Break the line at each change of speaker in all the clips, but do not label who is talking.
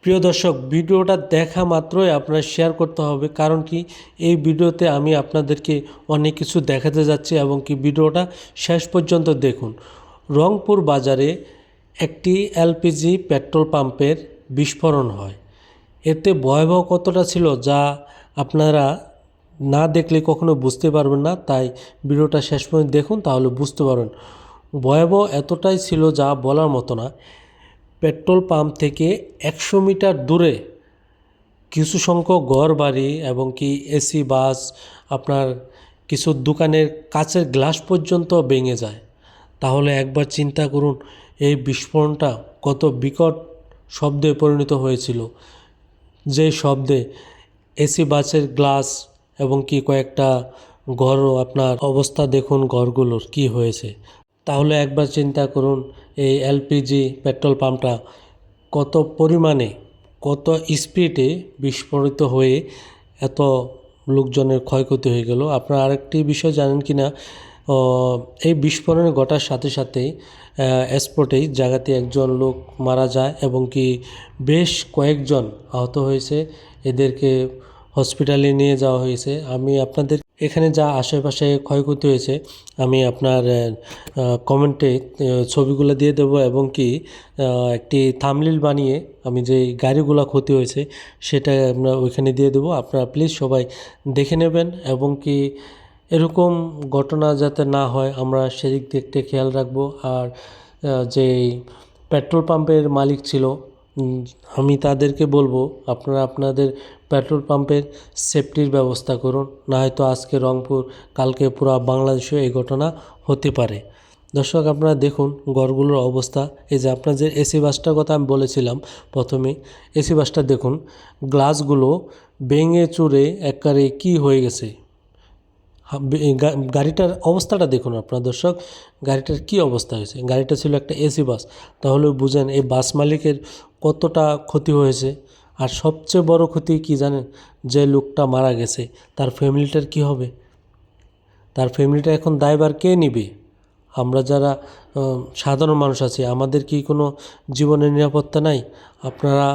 প্রিয় দর্শক, ভিডিওটা দেখা মাত্রই আপনার শেয়ার করতে হবে, কারণ কি এই ভিডিওতে আমি আপনাদেরকে অনেক কিছু দেখাতে যাচ্ছি এবং কি ভিডিওটা শেষ পর্যন্ত দেখুন। রংপুর বাজারে একটি এলপিজি পেট্রোল পাম্পের বিস্ফোরণ হয়। এতে ভয়াবহ কতটা ছিল যা আপনারা না দেখলে কখনো বুঝতে পারবেন না, তাই ভিডিওটা শেষ পর্যন্ত দেখুন, তাহলে বুঝতে পারবেন। ভয়াবহ এতটাই ছিল যা বলার মতো না। পেট্রোল পাম্প থেকে 100 মিটার দূরে কিছু সংখ্যক ঘরবাড়ি এবং কি এসি বাস, আপনার কিছু দোকানের কাচের গ্লাস পর্যন্ত ভেঙে যায়। তাহলে একবার চিন্তা করুন, এই বিস্ফোরণটা কত বিকট শব্দে পরিণত হয়েছিল, যে শব্দে এসি বাসের গ্লাস এবং কি কয়েকটা ঘরও, আপনার অবস্থা দেখুন ঘরগুলোর কি হয়েছে। তাহলে একবার চিন্তা করুন, এই এলপিজি পেট্রোল পাম্পটা কত পরিমাণে, কত স্পিডে বিস্ফোরিত হয়ে এত লোকজনের ক্ষয়ক্ষতি হয়ে গেল। আপনারা আরেকটি বিষয় জানেন কি না, এই বিস্ফোরণ ঘটার সাথে সাথেই স্পটেই জায়গাতে একজন লোক মারা যায় এবং কি বেশ কয়েকজন আহত হয়েছে। এদেরকে হসপিটালে নিয়ে যাওয়া হয়েছে। আমি আপনাদের এখানে যা আশেপাশে ক্ষয়ক্ষতি হয়েছে আমি আপনার কমেন্টে ছবিগুলো দিয়ে দেবো এবং কি একটি থাম্বনেইল বানিয়ে আমি যে গাড়িগুলো ক্ষতি হয়েছে সেটা আমরা ওইখানে দিয়ে দেবো। আপনারা প্লিজ সবাই দেখে নেবেন এবং কি এরকম ঘটনা যাতে না হয় আমরা সেদিক দিয়ে খেয়াল রাখবো। আর যে পেট্রোল পাম্পের মালিক ছিল, আমি তাদেরকে বলবো আপনারা আপনাদের পেট্রোল পাম্পের সেফটির ব্যবস্থা করুন, না হয়তো আজকে রংপুর, কালকে পুরো বাংলাদেশে এই ঘটনা হতে পারে। দর্শক, আপনারা দেখুন ঘরগুলোর অবস্থা। এই যে আপনার যে এসি বাসটার কথা আমি বলেছিলাম প্রথমে, এসি বাসটা দেখুন গ্লাসগুলো ভেঙে চুরে একেবারে কি হয়ে গেছে। গাড়িটার অবস্থাটা দেখুন আপনার দর্শক, গাড়িটার কি অবস্থা হয়েছে। গাড়িটা ছিল একটা এসি বাস, তাহলে বুঝেন এই বাস মালিকের কতটা ক্ষতি হয়েছে। আর সবচেয়ে বড় ক্ষতি কি জানেন, যে লোকটা মারা গেছে তার ফ্যামিলিটার কি হবে? তার ফ্যামিলিটা এখন দায়ভার কে নিবে? আমরা যারা সাধারণ মানুষ আছি, আমাদের কি কোনো জীবনের নিরাপত্তা নাই? আপনারা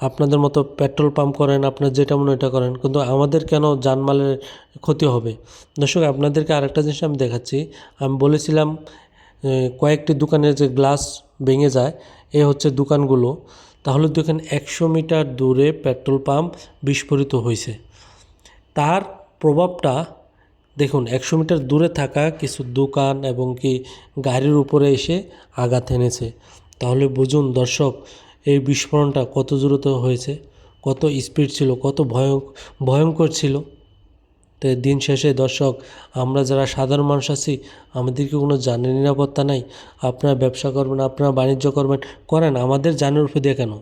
আপনাদের মতো পেট্রোল পাম্প করেন, আপনার যেটা মনে এটা করেন, কিন্তু আমাদের কেন জানমালের ক্ষতি হবে? দর্শক, আপনাদেরকে আরেকটা জিনিস আমি দেখাচ্ছি। আমি বলেছিলাম কয়েকটি দোকানের যে গ্লাস ভেঙে যায়, এ হচ্ছে দোকানগুলো। তাহলে দেখেন 100 মিটার দূরে পেট্রোল পাম্প বিস্ফোরিত হয়েছে। তার প্রভাবটা দেখুন 100 মিটার দূরে থাকা কিছু দোকান এবং কি গাড়ির উপরে এসে আঘাত এনেছে। তাহলে বুঝুন দর্শক, এই বিস্ফোরণটা কত দ্রুত হয়েছে, কত স্পিড ছিল, কত ভয়ঙ্কর ছিল। তো দিন শেষে দর্শক, আমরা যারা সাধারণ মানুষ আছি, আমাদেরকে কোনো জানের নিরাপত্তা নাই। আপনারা ব্যবসা করবেন, আপনারা বাণিজ্য করবেন, করেন, আমাদের জানের উপরে দিয়ে কেন?